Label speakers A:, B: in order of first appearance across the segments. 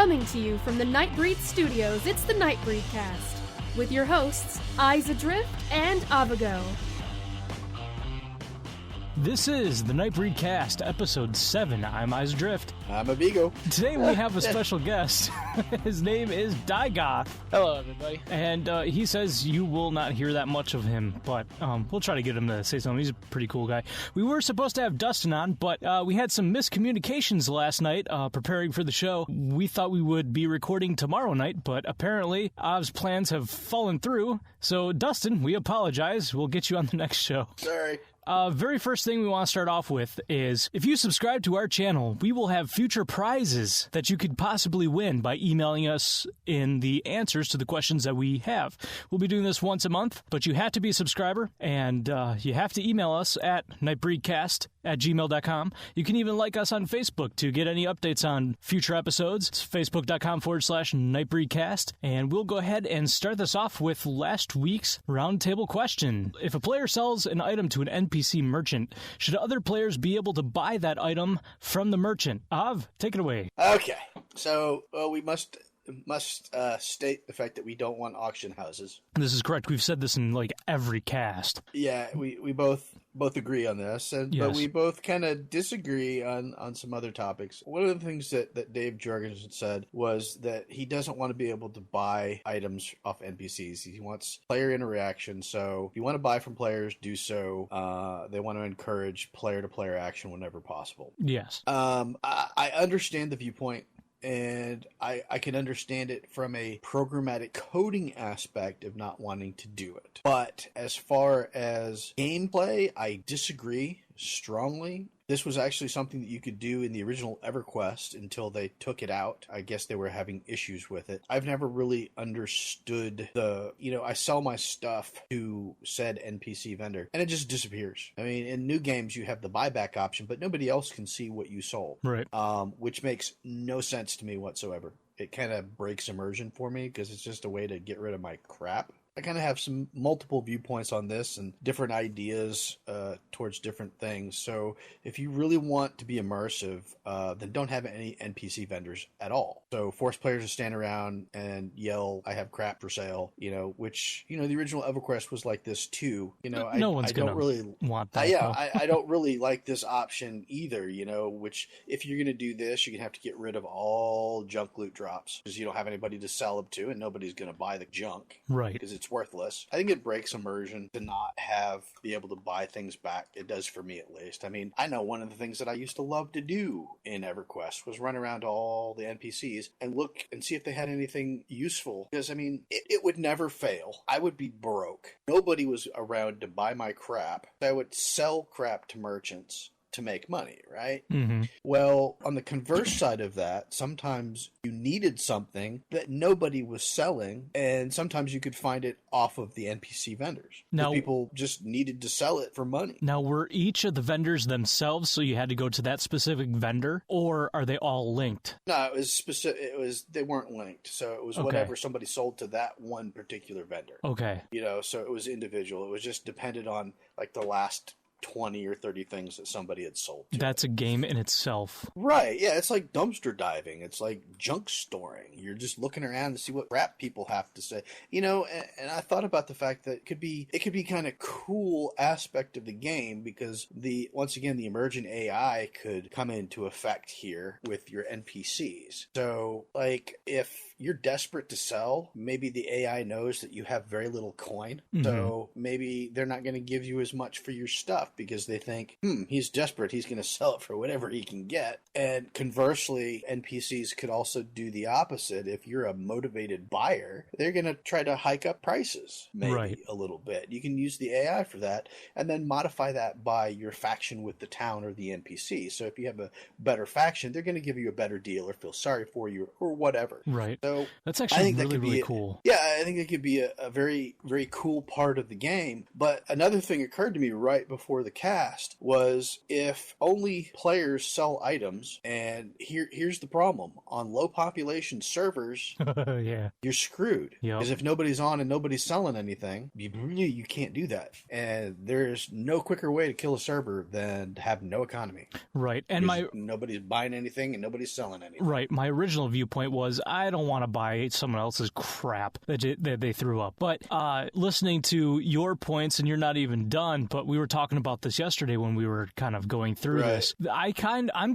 A: Coming to you from the Nightbreed Studios, it's the Nightbreed Cast, with your hosts, Eyes Adrift and Avago.
B: This is the Nightbreed Cast, Episode 7. I'm Eyes Adrift.
C: I'm Avigo.
B: Today we have a special guest. His name is Digoth.
D: Hello, everybody.
B: And he says you will not hear that much of him, but we'll try to get him to say something. He's a pretty cool guy. We were supposed to have Dustin on, but we had some miscommunications last night preparing for the show. We thought we would be recording tomorrow night, but apparently Av's plans have fallen through. So, Dustin, we apologize. We'll get you on the next show.
C: Sorry.
B: Very first thing we want to start off with is, if you subscribe to our channel, we will have future prizes that you could possibly win by emailing us in the answers to the questions that we have. We'll be doing this once a month, but you have to be a subscriber, and you have to email us at nightbreedcast@gmail.com. You can even like us on Facebook to get any updates on future episodes. It's facebook.com/nightbreedcast, and we'll go ahead and start this off with last week's roundtable question. If a player sells an item to an NPC merchant, should other players be able to buy that item from the merchant? Av, take it away.
C: Okay, so we must state the fact that we don't want auction houses.
B: This is correct. We've said this in like every cast.
C: Yeah, we both agree on this, but we both kind of disagree on some other topics. One of the things that Dave Jorgensen said was that he doesn't want to be able to buy items off NPCs. He wants player interaction, so if you want to buy from players, do so. They want to encourage player-to-player action whenever possible.
B: Yes.
C: I understand the viewpoint. And I can understand it from a programmatic coding aspect of not wanting to do it. But as far as gameplay, I disagree strongly. This was actually something that you could do in the original EverQuest until they took it out. I guess they were having issues with it. I've never really understood I sell my stuff to said NPC vendor and it just disappears. I mean, in new games you have the buyback option, but nobody else can see what you sold.
B: Right.
C: Which makes no sense to me whatsoever. It kind of breaks immersion for me because it's just a way to get rid of my crap. I kind of have some multiple viewpoints on this and different ideas towards different things. So if you really want to be immersive, then don't have any NPC vendors at all. So force players to stand around and yell, "I have crap for sale," which, the original EverQuest was like this too.
B: No one's going to want that.
C: I don't really like this option either, which if you're going to do this, you're going to have to get rid of all junk loot drops because you don't have anybody to sell them to and nobody's going to buy the junk.
B: Right.
C: Because it's worthless. I think it breaks immersion to not be able to buy things back. It does for me, at least. I mean, I know one of the things that I used to love to do in EverQuest was run around to all the NPCs and look and see if they had anything useful. Because, I mean, it would never fail. I would be broke. Nobody was around to buy my crap. I would sell crap to merchants to make money, right?
B: Mm-hmm.
C: Well, on the converse side of that, sometimes you needed something that nobody was selling, and sometimes you could find it off of the NPC vendors. Now, people just needed to sell it for money.
B: Now, were each of the vendors themselves, so you had to go to that specific vendor, or are they all linked?
C: No, it was specific. They weren't linked, so it was whatever somebody sold to that one particular vendor.
B: Okay.
C: So it was individual. It was just depended on like the last 20 or 30 things that somebody had sold to.
B: That's a game in itself.
C: Right, yeah, it's like dumpster diving. It's like junk storing. You're just looking around to see what crap people have to say. And I thought about the fact that it could be kind of cool aspect of the game because once again, the emergent AI could come into effect here with your NPCs. So, like, if you're desperate to sell, maybe the AI knows that you have very little coin. Mm-hmm. So maybe they're not going to give you as much for your stuff because they think, he's desperate. He's going to sell it for whatever he can get. And conversely, NPCs could also do the opposite. If you're a motivated buyer, they're going to try to hike up prices maybe a little bit. You can use the AI for that and then modify that by your faction with the town or the NPC. So if you have a better faction, they're going to give you a better deal or feel sorry for you or whatever.
B: Right.
C: So
B: That's
C: I
B: actually
C: think that
B: really,
C: could be
B: really cool.
C: Yeah, I think it could be a very, very cool part of the game. But another thing occurred to me right before the cast was if only players sell items, and here's the problem. On low population servers,
B: Yeah.
C: you're screwed.
B: Yep.
C: Because if nobody's on and nobody's selling anything, you can't do that. And there's no quicker way to kill a server than to have no economy.
B: Right. And
C: nobody's buying anything and nobody's selling anything.
B: Right. My original viewpoint was I don't want to buy someone else's crap that they threw up. But listening to your points, and you're not even done, but we were talking about this yesterday when we were kind of going through this. I'm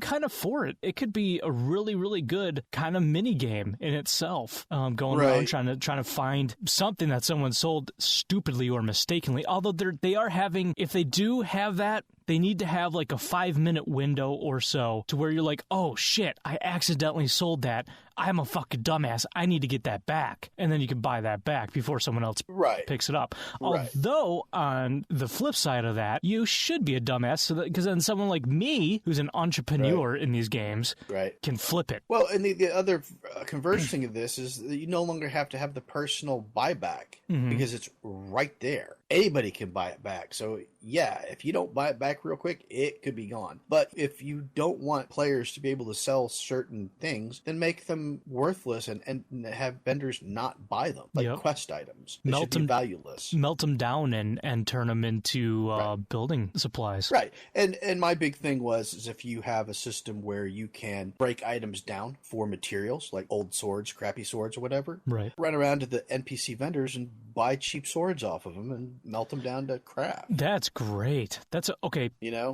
B: kind of for it. It could be a really, really good kind of mini game in itself. Going around trying to find something that someone sold stupidly or mistakenly. Although they are having, if they do have that, they need to have like a 5-minute window or so to where you're like, oh shit, I accidentally sold that. I'm a fucking dumbass. I need to get that back. And then you can buy that back before someone else picks it up. Although, on the flip side of that, you should be a dumbass because then someone like me, who's an entrepreneur in these games, can flip it.
C: Well, and the other converse thing of this is that you no longer have to have the personal buyback because it's right there. Anybody can buy it back. So, yeah, if you don't buy it back real quick, it could be gone. But if you don't want players to be able to sell certain things, then make them worthless and have vendors not buy them, like quest items. They should be valueless.
B: Melt them down and turn them into building supplies.
C: Right. And my big thing is if you have a system where you can break items down for materials, like old swords, crappy swords, or whatever, run around to the NPC vendors and buy cheap swords off of them and melt them down to crap.
B: That's great. That's okay.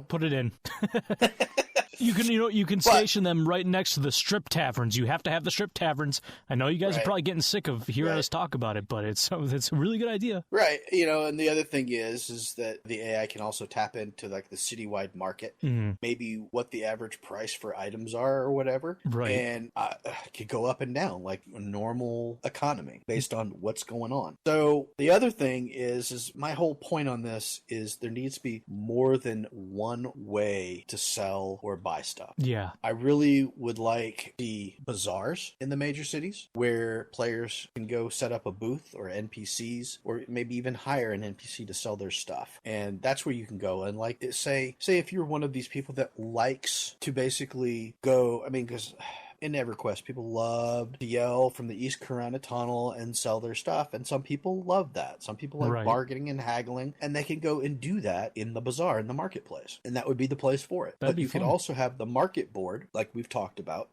B: Put it in. You can
C: But
B: station them right next to the strip taverns. You have to have the strip taverns. I know you guys are probably getting sick of hearing us talk about it, but it's a really good idea.
C: Right. And the other thing is that the AI can also tap into like the citywide market, maybe what the average price for items are or whatever, and could go up and down like a normal economy based on what's going on. So the other thing is my whole point on this is there needs to be more than one way to sell or buy stuff.
B: Yeah.
C: I really would like the bazaars in the major cities where players can go set up a booth or NPCs or maybe even hire an NPC to sell their stuff. And that's where you can go and like say if you're one of these people that likes to basically go, because in EverQuest, people love to yell from the East Corona Tunnel and sell their stuff, and some people love that. Some people like bargaining and haggling, and they can go and do that in the bazaar, in the marketplace, and that would be the place for it. But you could also have the market board, like we've talked about,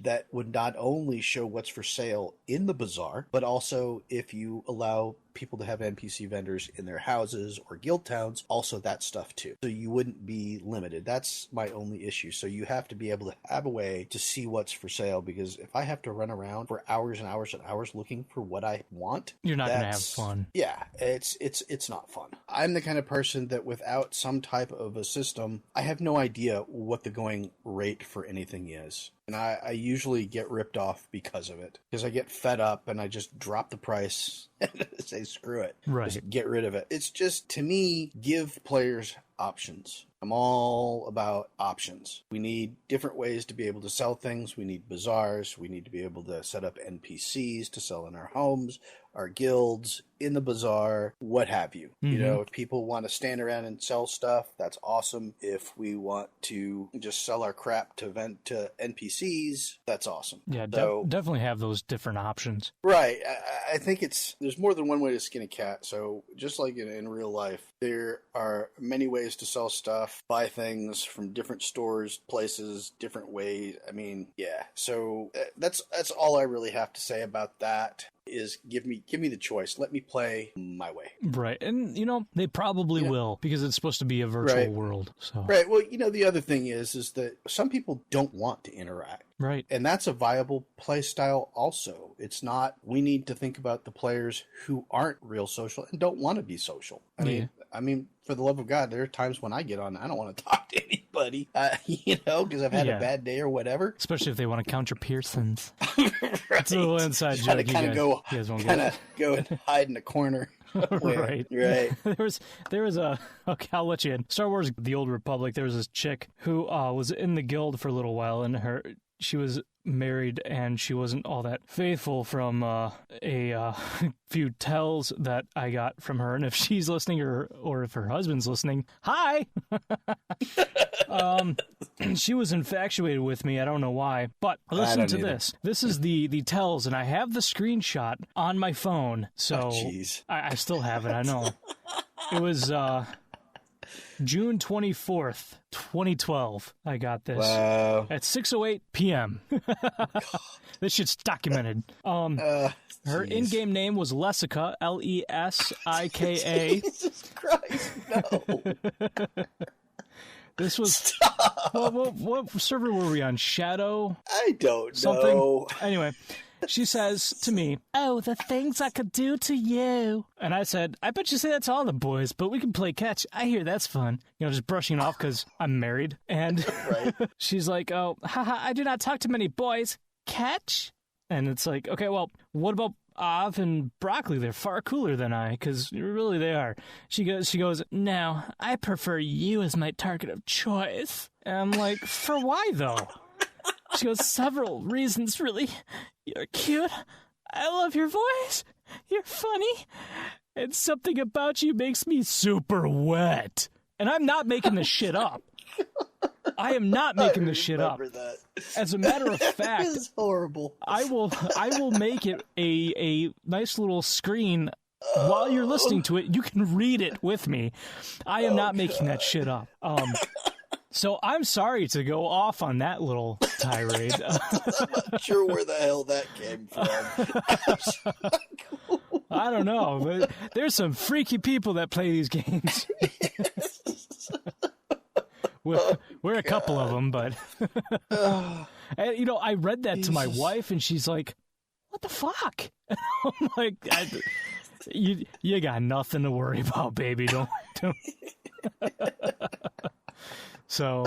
C: that would not only show what's for sale in the bazaar, but also if you allow people to have NPC vendors in their houses or guild towns, also that stuff too. So you wouldn't be limited. That's my only issue. So you have to be able to have a way to see what's for sale, because if I have to run around for hours and hours and hours looking for what I want,
B: you're not going to have fun.
C: Yeah, it's not fun. I'm the kind of person that without some type of a system, I have no idea what the going rate for anything is. And I usually get ripped off because of it. Because I get fed up and I just drop the price and say, screw it. Just get rid of it. It's just, to me, give players options. I'm all about options. We need different ways to be able to sell things. We need bazaars. We need to be able to set up NPCs to sell in our homes, our guilds, in the bazaar, what have you. If people want to stand around and sell stuff, that's awesome. If we want to just sell our crap to NPCs, that's awesome.
B: Yeah, definitely have those different options.
C: Right. I think there's more than one way to skin a cat. So just like in real life, there are many ways to sell stuff, buy things from different stores, places, different ways. So that's all I really have to say about that. Is give me the choice. Let me play my way.
B: Right. And, they probably will, because it's supposed to be a virtual world. So.
C: Right. Well, the other thing is that some people don't want to interact.
B: Right.
C: And that's a viable play style also. It's not, we need to think about the players who aren't real social and don't want to be social. I mean, for the love of God, there are times when I get on, I don't want to talk to anybody, because I've had a bad day or whatever.
B: Especially if they want to count your Pearsons.
C: Right.
B: It's a little inside joke.
C: Kind of go and hide in a corner.
B: Right. There was I'll let you in. Star Wars: The Old Republic. There was this chick who was in the guild for a little while, and she was married and she wasn't all that faithful from a few tells that I got from her. And if she's listening or if her husband's listening, hi! She was infatuated with me. I don't know why. But listen to this. This is the tells, and I have the screenshot on my phone. So I still have it, I know. It was June 24th, 2012, I got this.
C: Wow.
B: At 6:08 p.m. This shit's documented. Her in-game name was Lessika, Lesika.
C: Jesus Christ, no.
B: This was... What server were we on? Shadow?
C: I don't
B: something?
C: know.
B: Anyway... She says to me, "Oh, the things I could do to you." And I said, "I bet you say that to all the boys, but we can play catch. I hear that's fun." You know, just brushing it off because I'm married. And she's like, "Oh, haha, I do not talk to many boys. Catch?" And it's like, okay, well, what about Av and Broccoli? They're far cooler than I, because really they are. She goes, "No, I prefer you as my target of choice." And I'm like, for why, though? She goes, "Several reasons, really. You're cute. I love your voice. You're funny. And something about you makes me super wet." And I'm not making this shit up. I am not making this shit up.
C: That.
B: As a matter of fact,
C: It's horrible.
B: I will make it a nice little screen while you're listening to it. You can read it with me. I am not making that shit up. So I'm sorry to go off on that little tirade.
C: I'm not sure where the hell that came from.
B: I don't know, but there's some freaky people that play these games. We're a couple of them, but... And, you know, I read that to my wife, and she's like, "What the fuck?" I'm like, you got nothing to worry about, baby. Don't. So,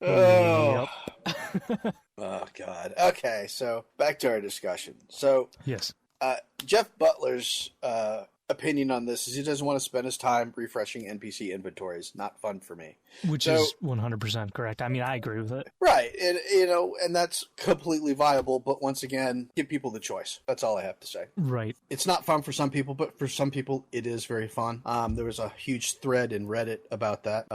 C: Oh.
B: Yep.
C: Oh, God. Okay, so back to our discussion. So,
B: Yes.
C: Jeff Butler's opinion on this is he doesn't want to spend his time refreshing NPC inventories. Not fun for me.
B: Which is 100% correct. I mean, I agree with it.
C: Right, and you know, and that's completely viable. But once again, give people the choice. That's all I have to say.
B: Right.
C: It's not fun for some people, but for some people, it is very fun. There was a huge thread in Reddit about that,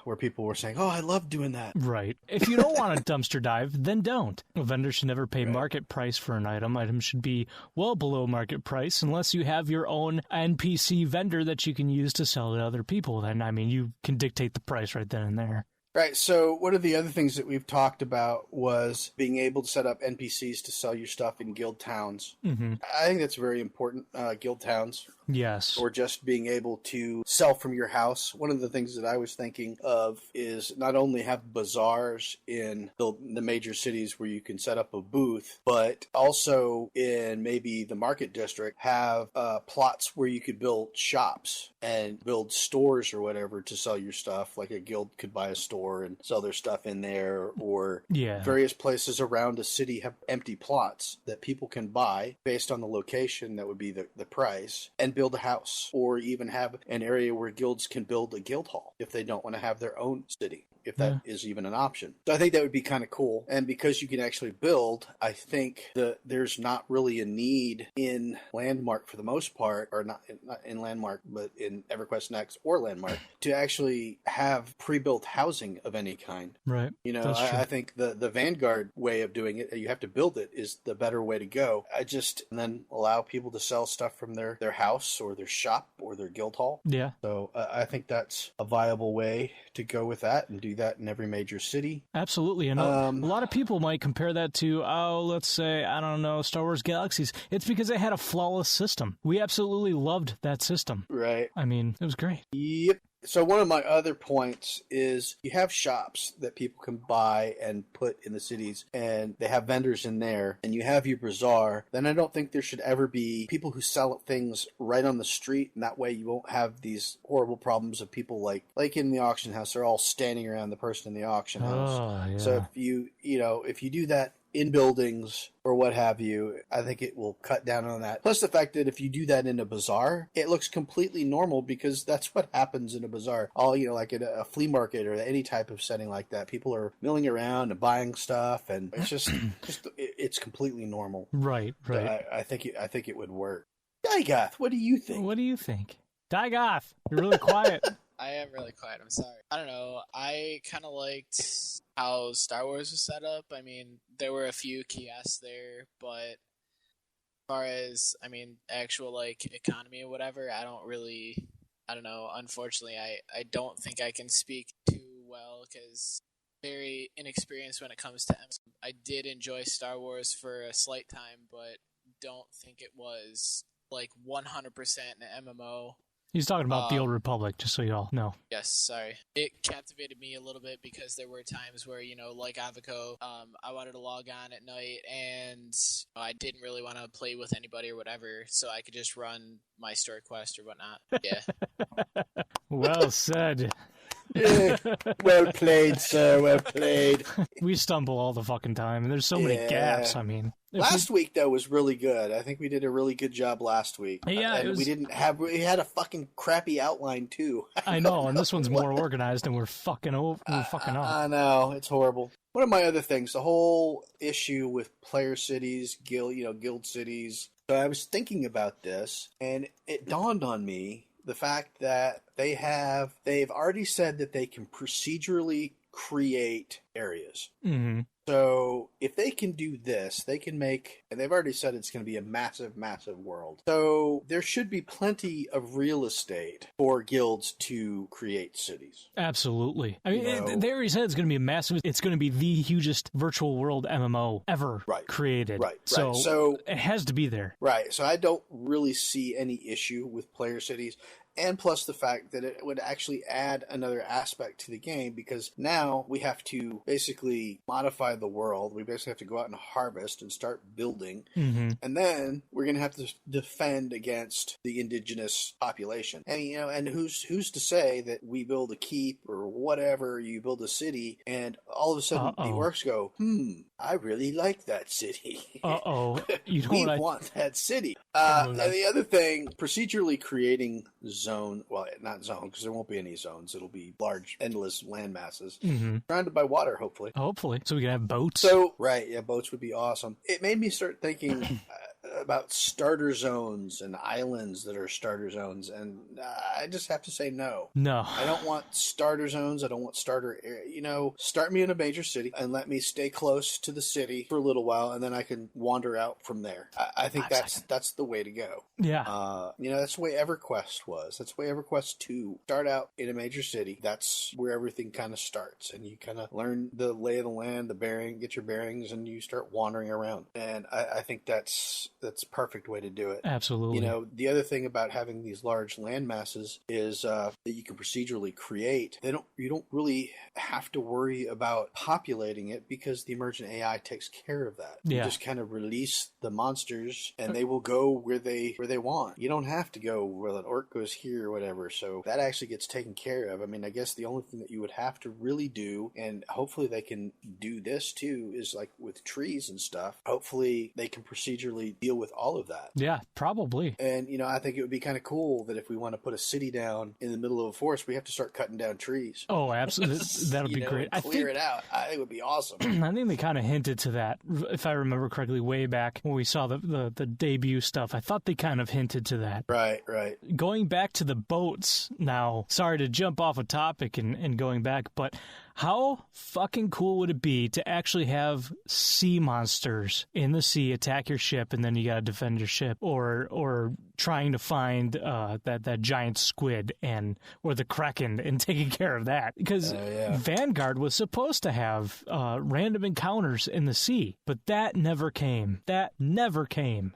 C: where people were saying, "Oh, I love doing that."
B: Right. If you don't want a dumpster dive, then don't. A vendor should never pay market price for an item. Items should be well below market price unless you have your own NPC vendor that you can use to sell to other people. Then, I mean, you can dictate the price right then and there.
C: Right, so one of the other things that we've talked about was being able to set up NPCs to sell your stuff in guild towns.
B: Mm-hmm.
C: I think that's very important, guild towns.
B: Yes.
C: Or just being able to sell from your house. One of the things that I was thinking of is not only have bazaars in the major cities where you can set up a booth, but also in maybe the market district have plots where you could build shops and build stores or whatever to sell your stuff. Like a guild could buy a store and sell their stuff in there, or various places around a city have empty plots that people can buy based on the location. That would be the price, and build a house, or even have an area where guilds can build a guild hall if they don't want to have their own city, if that is even an option. So I think that would be kind of cool. And because you can actually build, I think that there's not really a need in Landmark for the most part, or not in Landmark, but in EverQuest Next or Landmark, to actually have pre-built housing of any kind.
B: Right.
C: You know, I think the Vanguard way of doing it, you have to build it, is the better way to go. And then allow people to sell stuff from their house or their shop or their guild hall. Yeah. So I think that's a viable way to go with that, and do that in every major city.
B: Absolutely. And a lot of people might compare that to, let's say, I don't know, Star Wars Galaxies. It's because they had a flawless system. We absolutely loved that system.
C: Right.
B: I mean, it was great.
C: Yep. So one of my other points is you have shops that people can buy and put in the cities, and they have vendors in there, and you have your bazaar. Then I don't think there should ever be people who sell things right on the street, and that way you won't have these horrible problems of people like in the auction house, they're all standing around the person in the auction house.
B: Oh, yeah.
C: So if you do that in buildings or what have you. I think it will cut down on that. Plus the fact that if you do that in a bazaar, it looks completely normal because that's what happens in a bazaar. All, like at a flea market or any type of setting like that, people are milling around and buying stuff, and it's just it's completely normal.
B: Right.
C: So I think it would work. Digoth, what do you think?
B: What do you think? Digoth, you're really quiet.
D: I am really quiet. I'm sorry. I don't know. I kind of liked how Star Wars was set up. I mean, there were a few kiosks there, but as far as, actual, economy or whatever, I don't know. Unfortunately, I don't think I can speak too well because very inexperienced when it comes to MMO. I did enjoy Star Wars for a slight time, but don't think it was, 100% an MMO.
B: He's talking about the Old Republic, just so y'all know.
D: Yes, sorry. It captivated me a little bit because there were times where, like Avoco, I wanted to log on at night and I didn't really want to play with anybody or whatever, so I could just run my story quest or whatnot. Yeah.
B: Well said.
C: Yeah. Well played, sir. Well played.
B: We stumble all the fucking time, and there's so many gaps. Last
C: week though was really good. I think we did a really good job last week.
B: Yeah,
C: and we had a fucking crappy outline too.
B: I know, and this one's more organized, and we're fucking up.
C: I know, it's horrible. One of my other things, the whole issue with player cities, guild cities. So I was thinking about this, and it dawned on me the fact that they've already said that they can procedurally create areas.
B: Mm-hmm.
C: So if they can do this, they can make, and they've already said it's going to be a massive, massive world. So there should be plenty of real estate for guilds to create cities.
B: Absolutely. They already said it's going to be a massive, it's going to be the hugest virtual world MMO ever created.
C: Right.
B: So it has to be there.
C: Right. So I don't really see any issue with player cities. And plus the fact that it would actually add another aspect to the game, because now we have to basically modify the world. We basically have to go out and harvest and start building.
B: Mm-hmm.
C: And then we're going to have to defend against the indigenous population. And, and who's to say that we build a keep or whatever, you build a city, and all of a sudden the orcs go, I really like that city.
B: You know
C: we want that city. And the other thing, procedurally creating not zone, because there won't be any zones. It'll be large, endless land masses surrounded by water, hopefully.
B: So we can have boats.
C: Boats would be awesome. It made me start thinking about starter zones and islands that are starter zones, and I just have to say no. I don't want starter zones. I don't want starter start me in a major city and let me stay close to the city for a little while, and then I can wander out from there. I think that's the way to go. That's the way EverQuest was. That's the way EverQuest 2 start out in a major city. That's where everything kind of starts, and you kind of learn the lay of the land, get your bearings, and you start wandering around. And I think that's a perfect way to do it.
B: Absolutely.
C: The other thing about having these large land masses is that you can procedurally create. You don't really have to worry about populating it because the emergent AI takes care of that. You just kind of release the monsters and they will go where they want. You don't have to go where an orc goes here or whatever. So that actually gets taken care of. I guess the only thing that you would have to really do, and hopefully they can do this too, is like with trees and stuff. Hopefully they can procedurally deal with all of that.
B: Yeah, probably.
C: And, I think it would be kind of cool that if we want to put a city down in the middle of a forest, we have to start cutting down trees.
B: Oh, absolutely. That'll be great.
C: Clear it out. I think it would be awesome.
B: I think they kind of hinted to that, if I remember correctly, way back when we saw the debut stuff. I thought they kind of hinted to that.
C: Right.
B: Going back to the boats now, sorry to jump off a topic and going back, but how fucking cool would it be to actually have sea monsters in the sea attack your ship, and then you gotta defend your ship, or trying to find that giant squid or the kraken and taking care of that? Because Vanguard was supposed to have random encounters in the sea, but that never came.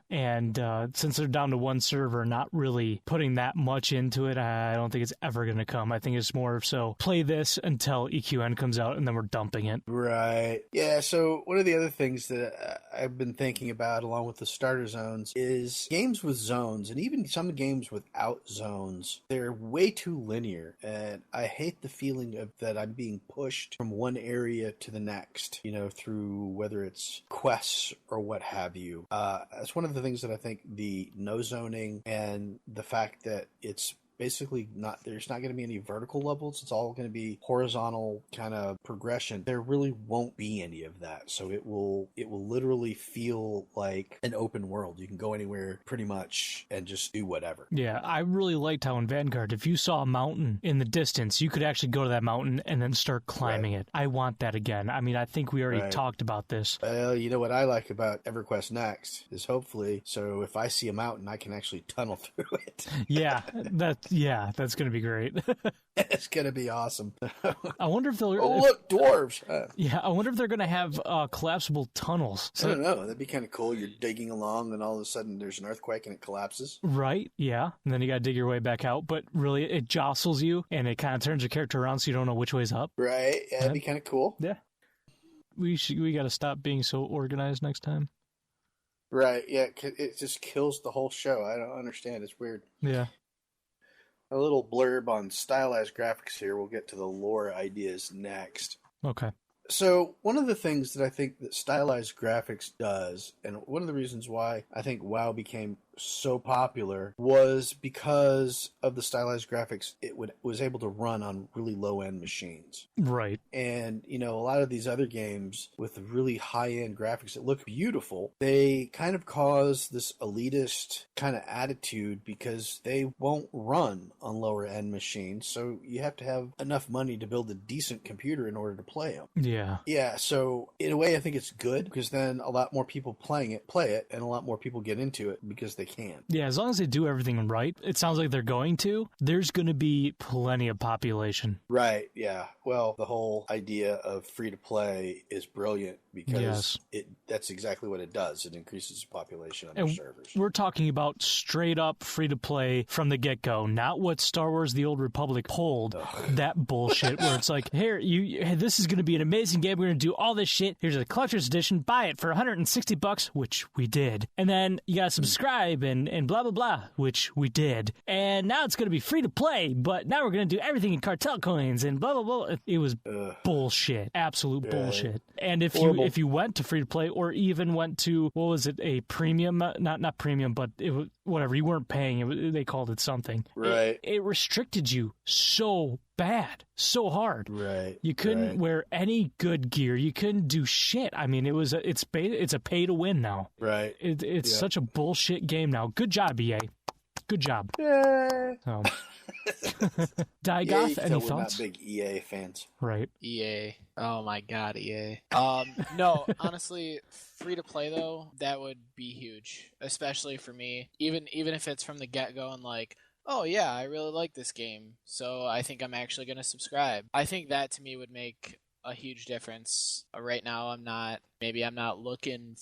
B: And since they're down to one server, not really putting that much into it, I don't think it's ever going to come. I think it's more so play this until EQN One comes out, and then we're dumping it.
C: Right. Yeah, so one of the other things that I've been thinking about along with the starter zones is games with zones, and even some games without zones, they're way too linear, and I hate the feeling of that I'm being pushed from one area to the next, through whether it's quests or what have you. That's one of the things that I think the no zoning and the fact that it's basically there's not going to be any vertical levels. It's all going to be horizontal kind of progression. There really won't be any of that. So it will literally feel like an open world. You can go anywhere pretty much and just do whatever.
B: Yeah, I really liked how in Vanguard, if you saw a mountain in the distance, you could actually go to that mountain and then start climbing it. I want that again. I mean, I think we already talked about this.
C: Well, you know what I like about EverQuest Next is hopefully, so if I see a mountain, I can actually tunnel through it.
B: That's going to be great.
C: It's going to be awesome.
B: I wonder if they'll...
C: Oh, look, dwarves!
B: I wonder if they're going to have collapsible tunnels.
C: I don't know. That'd be kind of cool. You're digging along, and all of a sudden there's an earthquake and it collapses.
B: Right, yeah. And then you got to dig your way back out, but really it jostles you, and it kind of turns your character around so you don't know which way's up.
C: Right, yeah, that'd be kind of cool.
B: Yeah. We got to stop being so organized next time.
C: Right, yeah, it just kills the whole show. I don't understand. It's weird.
B: Yeah.
C: A little blurb on stylized graphics here. We'll get to the lore ideas next.
B: Okay.
C: So one of the things that I think that stylized graphics does, and one of the reasons why I think WoW became so popular, was because of the stylized graphics it was able to run on really low-end machines.
B: Right.
C: And, a lot of these other games with really high-end graphics that look beautiful, they kind of cause this elitist kind of attitude because they won't run on lower-end machines, so you have to have enough money to build a decent computer in order to play them.
B: Yeah.
C: Yeah, so in a way I think it's good because then a lot more people play it, and a lot more people get into it because they can.
B: Yeah, as long as they do everything right, it sounds like they're going to, there's going to be plenty of population.
C: Right, yeah. Well, the whole idea of free-to-play is brilliant because that's exactly what it does. It increases the population on their servers. We're
B: talking about straight-up free-to-play from the get-go, not what Star Wars The Old Republic pulled, that bullshit where it's like, here, this is going to be an amazing game. We're going to do all this shit. Here's a collector's edition. Buy it for $160, which we did. And then you got to subscribe and blah, blah, blah, which we did. And now it's going to be free to play, but now we're going to do everything in cartel coins and blah, blah, blah. It was bullshit. Absolute bullshit. And if you went to free to play or even went to, what was it, a premium, not premium, but it was whatever, you weren't paying, they called it something.
C: Right.
B: It restricted you so bad, so hard.
C: Right.
B: You couldn't wear any good gear. You couldn't do shit. I mean, it's a pay to win now.
C: Right.
B: It's such a bullshit game now. Good job, EA. Good job.
C: Yeah.
B: Digoth, any thoughts?
C: We're not big EA fans.
B: Right.
D: EA. Oh my god, EA. No, honestly, free to play though, that would be huge, especially for me. Even if it's from the get go and like, oh yeah, I really like this game, so I think I'm actually going to subscribe. I think that to me would make a huge difference. Right now I'm not looking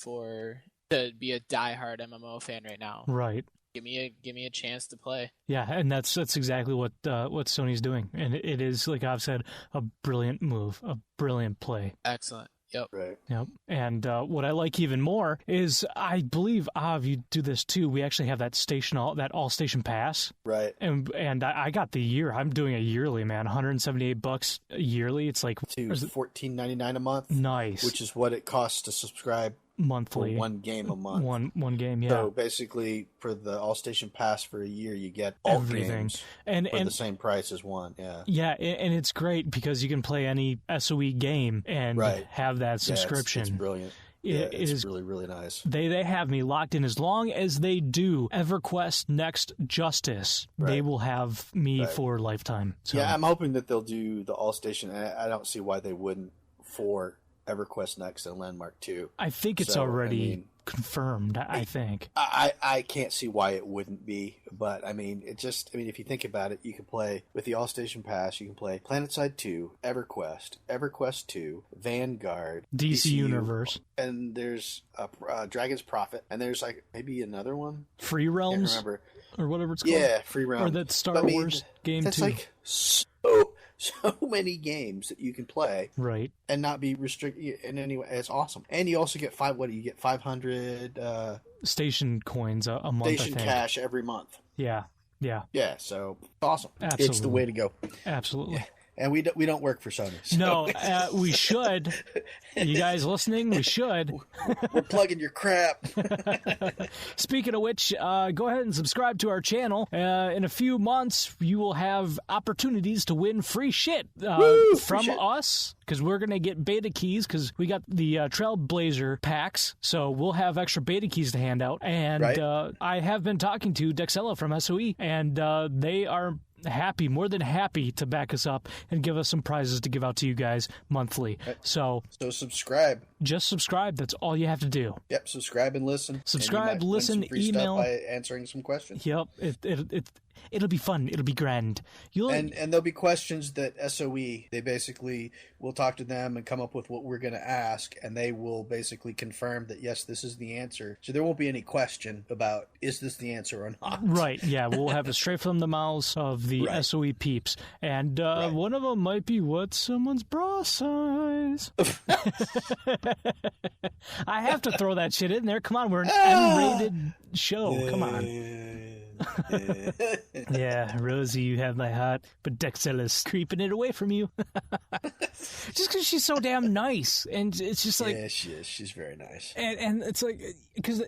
D: to be a diehard MMO fan right now.
B: Right.
D: Give me a chance to play.
B: Yeah, and that's exactly what Sony's doing. And it is, like I've said, a brilliant move, a brilliant play.
D: Excellent. Yep.
C: Right.
B: Yep. And what I like even more is, I believe, you do this too. We actually have that all station pass.
C: Right.
B: And I got the year. I'm doing a yearly, man. $178 yearly. It's like
C: $14.99 a month.
B: Nice.
C: Which is what it costs to subscribe
B: monthly.
C: For one game a month.
B: One game, yeah.
C: So basically, for the all station pass for a year, you get all
B: everything
C: games for the same price as one. Yeah.
B: Yeah, and it's great because you can play any SOE game and have that subscription.
C: Yeah, it's brilliant. It is really, really nice.
B: They have me locked in. As long as they do EverQuest Next justice, they will have me for lifetime. So.
C: Yeah, I'm hoping that they'll do the all station. I don't see why they wouldn't for EverQuest Next and Landmark 2.
B: I think it's already confirmed, I think.
C: I can't see why it wouldn't be, but if you think about it, you can play with the All Station Pass, you can play PlanetSide 2, EverQuest, EverQuest 2, Vanguard,
B: DC Universe,
C: and there's Dragon's Prophet, and there's like maybe another one.
B: Free Realms?
C: I can't remember.
B: Or whatever it's called.
C: Yeah, Free Realms.
B: Or that Star Wars game
C: that's
B: too.
C: Like so many games that you can play
B: Right.
C: and not be restricted in any way. It's awesome. And you also get 500
B: Station coins a month,
C: station
B: I think.
C: cash every month.
B: Yeah. Yeah.
C: Yeah, so it's awesome.
B: Absolutely.
C: It's the way to go.
B: Absolutely.
C: And we don't work for Sony. So
B: No, we should. You guys listening? We should.
C: we're plugging your crap.
B: Speaking of which, go ahead and subscribe to our channel. In a few months, you will have opportunities to win free shit from us, because we're going to get beta keys, because we got the Trailblazer packs, so we'll have extra beta keys to hand out. And
C: Right.
B: I have been talking to Dexella from SOE, and they are more than happy to back us up and give us some prizes to give out to you guys monthly. So
C: subscribe.
B: just subscribe. That's all you have to do.
C: Yep, subscribe and listen.
B: Subscribe,
C: and you might
B: listen,
C: win some free
B: email.
C: stuff by answering some questions.
B: Yep, it'll be fun. It'll be grand.
C: And there'll be questions that SOE, they basically, we'll talk to them and come up with what we're going to ask, and they will basically confirm that, yes, this is the answer. So there won't be any question about, is this the answer or not?
B: Right, yeah, we'll have it straight from the mouths of the
C: Right.
B: SOE peeps. And one of them might be, what's someone's bra size? I have to throw that shit in there. Come on, we're an M-rated show. Come on. Yeah, Rosie, you have my heart, but Dexella's creeping it away from you. Just because she's so damn nice, and it's just like,
C: Yeah, she is. She's very nice.
B: and it's like, because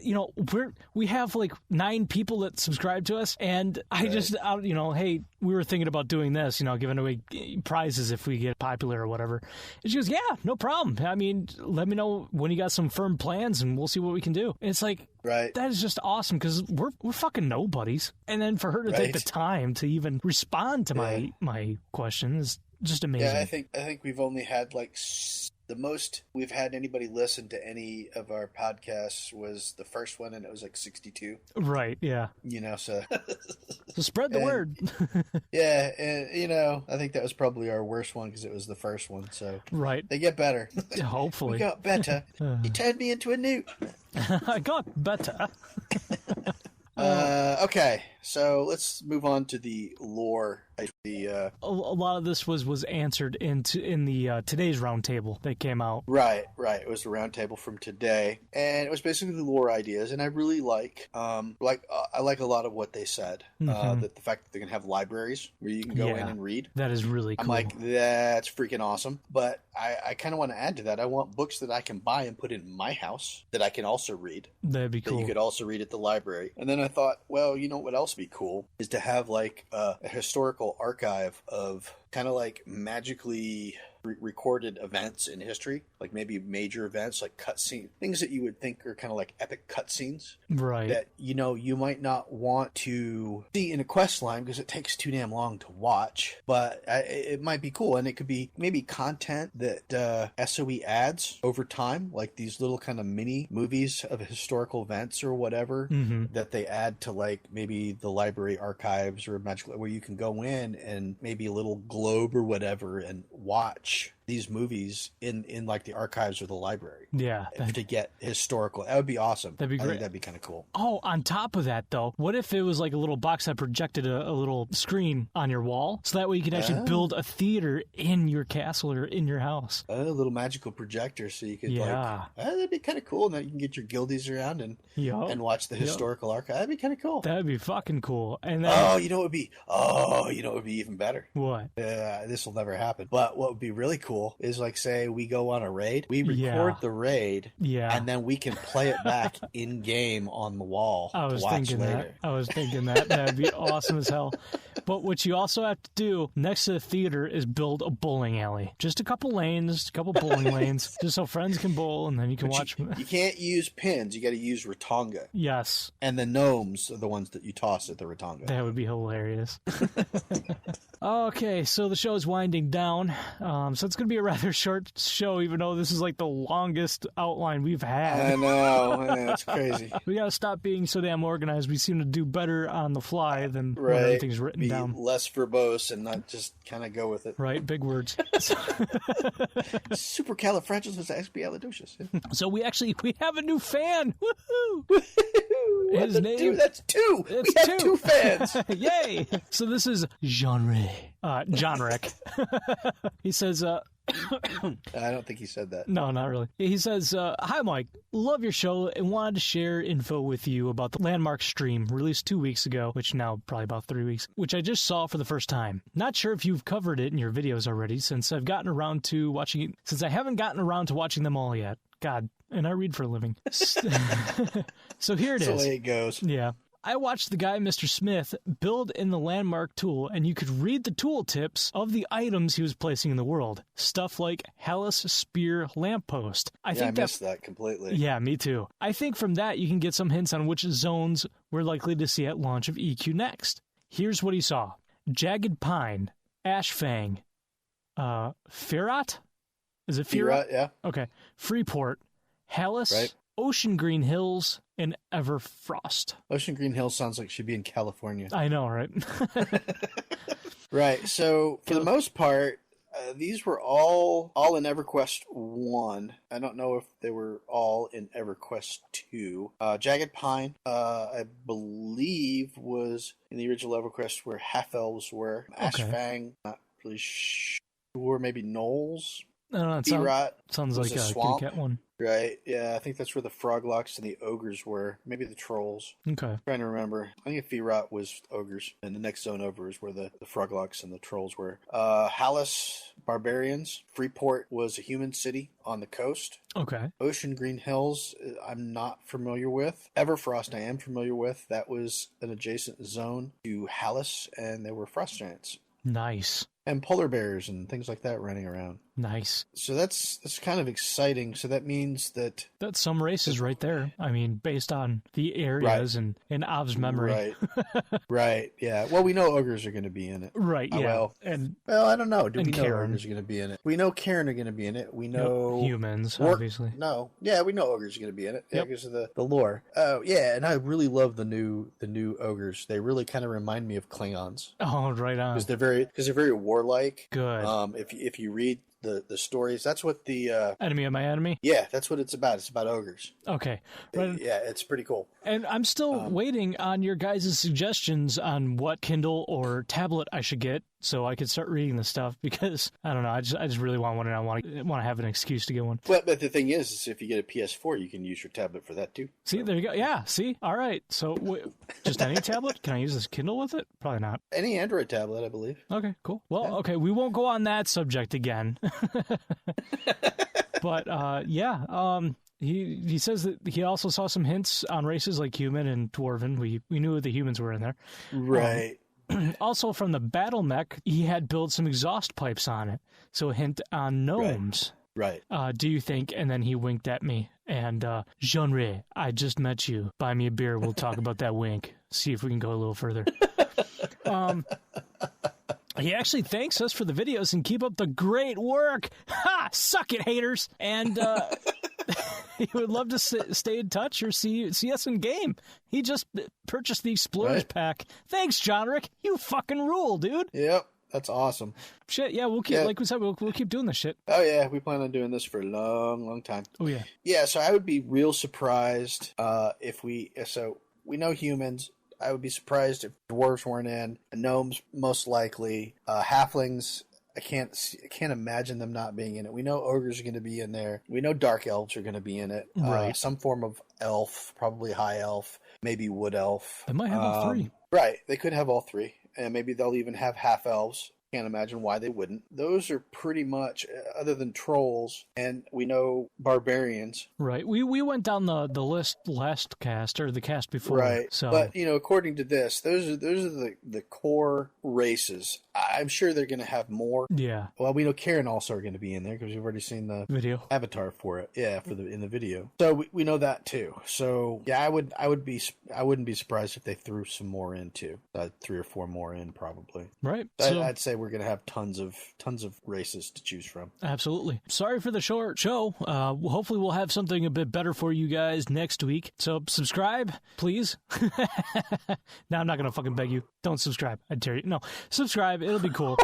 B: we have like 9 people that subscribe to us, and I just hey, we were thinking about doing this, giving away prizes if we get popular or whatever. And she goes, yeah, no problem. I mean, let me know when you got some firm plans, and we'll see what we can do. And it's like,
C: Right.
B: that is just awesome, because we're fucking nobodies, and then for her to take the
C: Right.
B: time to even respond to my question is just amazing.
C: Yeah, I think we've only had like the most we've had anybody listen to any of our podcasts was the first one, and it was like 62.
B: Right? Yeah.
C: So
B: So spread the word.
C: yeah, and I think that was probably our worst one because it was the first one. So
B: Right.
C: they get better.
B: Hopefully.
C: We got better. He turned me into a newt.
B: I got better.
C: Okay, so let's move on to the lore. A
B: lot of this was answered in the today's roundtable that came out.
C: Right. It was the roundtable from today, and it was basically lore ideas. And I really like I like a lot of what they said. That the fact that they're gonna have libraries where you can go in and read.
B: That is really cool.
C: I'm like, that's freaking awesome. But I kind of want to add to that. I want books that I can buy and put in my house that I can also read.
B: That'd be cool.
C: That you could also read at the library. And then I thought, well, you know what else would be cool is to have like a historical archive of kind of like magically recorded events in history, like maybe major events, like cutscene things that you would think are kind of like epic cutscenes,
B: right?
C: That you might not want to see in a quest line because it takes too damn long to watch, but it might be cool, and it could be maybe content that SOE adds over time, like these little kind of mini movies of historical events or whatever that they add to like maybe the library archives or magical, where you can go in and maybe a little globe or whatever and watch these movies in like the archives or the library.
B: Yeah.
C: To get historical. That would be awesome.
B: That'd be great.
C: I think that'd be kind of cool.
B: Oh, on top of that, though, what if it was like a little box that projected a little screen on your wall, so that way you could actually build a theater in your castle or in your house?
C: A little magical projector, so you could that'd be kind of cool. And then you can get your guildies around and watch the historical archive. That'd be kind of cool.
B: That'd be fucking cool. And then,
C: you know what would be even better?
B: What?
C: This will never happen. But what would be really cool is, like, say we go on a raid, we record the raid, and then we can play it back in game on the wall to watch later.
B: I was thinking that that'd be awesome as hell. But what you also have to do next to the theater is build a bowling alley. Just a couple lanes, a couple bowling lanes, just so friends can bowl, and then you can watch.
C: You can't use pins. You got to use Ratonga.
B: Yes.
C: And the gnomes are the ones that you toss at the Ratonga.
B: That would be hilarious. Okay, so the show is winding down. So it's going to be a rather short show, even though this is like the longest outline we've had.
C: I know. It's crazy.
B: We got to stop being so damn organized. We seem to do better on the fly than when everything's written down.
C: Less verbose and not just kind of go with it.
B: Right, big words.
C: Supercalifragilisticexpialidocious.
B: So we have a new fan. Woohoo! His name.
C: That's two.
B: It's
C: We have two fans.
B: Yay! So this is Genre. John Rick. He says,
C: I don't think he said that.
B: no, not really. He says, hi, Mike. Love your show and wanted to share info with you about the Landmark stream released 2 weeks ago, which now probably about 3 weeks, which I just saw for the first time. Not sure if you've covered it in your videos already since I haven't gotten around to watching them all yet. God, and I read for a living. So here it is.
C: That's the way it goes.
B: Yeah. I watched the guy, Mr. Smith, build in the Landmark tool, and you could read the tool tips of the items he was placing in the world. Stuff like Hallis Spear Lamppost. I
C: missed that completely.
B: Yeah, me too. I think from that you can get some hints on which zones we're likely to see at launch of EQ next. Here's what he saw. Jagged Pine, Ashfang, Firat? Is it Firat?
C: Yeah.
B: Okay. Freeport, Hallis,
C: Right.
B: Ocean Green Hills, and Everfrost.
C: Ocean Green Hills sounds like it should be in California.
B: I know, right?
C: Right. So for the most part, these were all in EverQuest 1. I don't know if they were all in EverQuest 2. Jagged Pine, I believe, was in the original EverQuest where half-elves were.
B: Okay.
C: Ashfang, not really sure. Maybe Knolls.
B: I don't know. It sounds
C: was
B: like
C: a
B: a
C: swamp.
B: Kitty Cat one.
C: Right. Yeah, I think that's where the Froglocks and the ogres were. Maybe the trolls.
B: Okay.
C: Trying to remember. I think Firat was ogres, and the next zone over is where the Froglocks and the trolls were. Hallis, barbarians. Freeport was a human city on the coast.
B: Okay.
C: Ocean Green Hills, I'm not familiar with. Everfrost, I am familiar with. That was an adjacent zone to Hallis, and there were frost giants.
B: Nice.
C: And polar bears and things like that running around.
B: Nice.
C: So that's kind of exciting. So that means that...
B: That's some races right there. I mean, based on the areas and Ov's memory.
C: Right. Right, yeah. Well, we know ogres are going to be in it.
B: Right, yeah.
C: Well, I don't know. Do we know
B: Karen.
C: ogres are going to be in it? We know Karen are going to be in it. We know...
B: humans, obviously.
C: No. Yeah, we know ogres are going to be in it.
B: Yep.
C: Because of the lore. Oh, yeah, and I really love the new ogres. They really kind of remind me of Klingons.
B: Oh, right on.
C: Because they're very warlike.
B: Good.
C: If you read the stories, that's what the
B: Enemy of my enemy?
C: yeah, that's what it's about. It's about ogres.
B: Okay. Right.
C: Yeah, it's pretty cool.
B: And I'm still waiting on your guys' suggestions on what Kindle or tablet I should get so I can start reading the stuff because I don't know. I just really want one and I want to have an excuse to get one.
C: But the thing is if you get a PS4, you can use your tablet for that too.
B: See, there you go. Yeah, see? All right. So just any tablet? Can I use this Kindle with it? Probably not.
C: Any Android tablet, I believe.
B: Okay, cool. Well, okay, we won't go on that subject again. But he says that he also saw some hints on races like human and dwarven. We knew the humans were in there.
C: Right.
B: Also from the battle mech, he had built some exhaust pipes on it. So a hint on gnomes.
C: Right.
B: Do you think? And then he winked at me. And Genre, I just met you. Buy me a beer. We'll talk about that wink. See if we can go a little further. He actually thanks us for the videos and keep up the great work. Ha! Suck it, haters. And he would love to stay in touch or see us in game. He just purchased the Explorers pack. Thanks, John Rick. You fucking rule, dude.
C: Yep. That's awesome.
B: Shit, yeah, we'll keep, like we said, we'll keep doing this shit.
C: Oh, yeah, we plan on doing this for a long, long time.
B: Oh, yeah.
C: Yeah, so I would be real surprised if we know humans. I would be surprised if dwarves weren't in. Gnomes, most likely. Halflings, I can't imagine them not being in it. We know ogres are going to be in there. We know dark elves are going to be in it.
B: Right.
C: Some form of elf, probably high elf, maybe wood elf.
B: They might have all three.
C: Right, they could have all three. And maybe they'll even have half elves. Can't imagine why they wouldn't. Those are pretty much, other than trolls, and we know barbarians.
B: Right. We went down the list last cast, or the cast before.
C: Right.
B: So.
C: But, according to this, those are the core races. I'm sure they're going to have more.
B: Yeah.
C: Well, we know Karen also are going to be in there because we've already seen the
B: video
C: avatar for it. Yeah, in the video. So we know that too. So yeah, I wouldn't be surprised if they threw some more in too. 3 or 4 more in probably.
B: Right.
C: I'd say we're going to have tons of races to choose from.
B: Absolutely. Sorry for the short show. Hopefully we'll have something a bit better for you guys next week. So subscribe, please. Now I'm not going to fucking beg you. Don't subscribe. I dare you. No, subscribe. It'll be cool.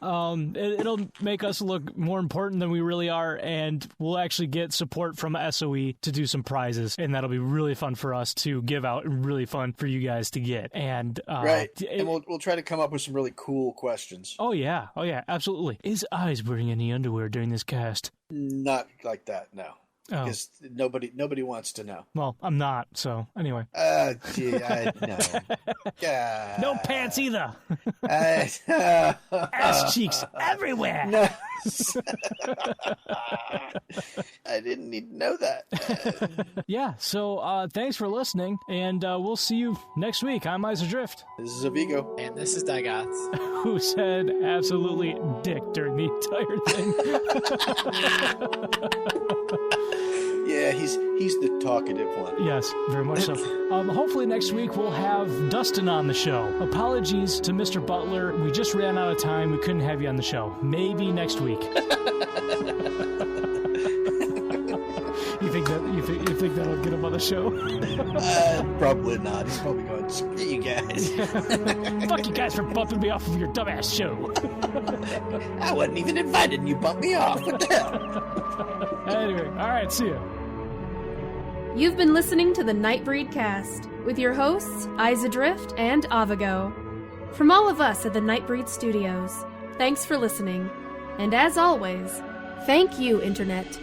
B: It'll make us look more important than we really are, and we'll actually get support from SOE to do some prizes, and that'll be really fun for us to give out and really fun for you guys to get. And
C: right, and we'll try to come up with some really cool questions.
B: Oh yeah, absolutely. Is Eyes wearing any underwear during this cast?
C: Not like that, no.
B: Oh.
C: Because nobody wants to know.
B: Well, I'm not, so anyway.
C: No.
B: No pants either. Ass cheeks everywhere.
C: No. I didn't need to know that.
B: Yeah, so thanks for listening, and we'll see you next week. I'm Eyes Adrift.
C: This is Avigo.
D: And this is Dagoth.
B: Who said absolutely dick during the entire thing.
C: Yeah, he's the talkative one.
B: Yes, very much so. Hopefully next week we'll have Dustin on the show. Apologies to Mr. Butler. We just ran out of time. We couldn't have you on the show. Maybe next week. You think that'll get him on the show?
C: Probably not. He's probably going, screw you guys.
B: Fuck you guys for bumping me off of your dumbass show.
C: I wasn't even invited and you bumped me off. What the hell?
B: Anyway, all right, see ya.
A: You've been listening to the Nightbreed Cast with your hosts, Eyes Adrift and Avago. From all of us at the Nightbreed Studios, thanks for listening. And as always, thank you, Internet.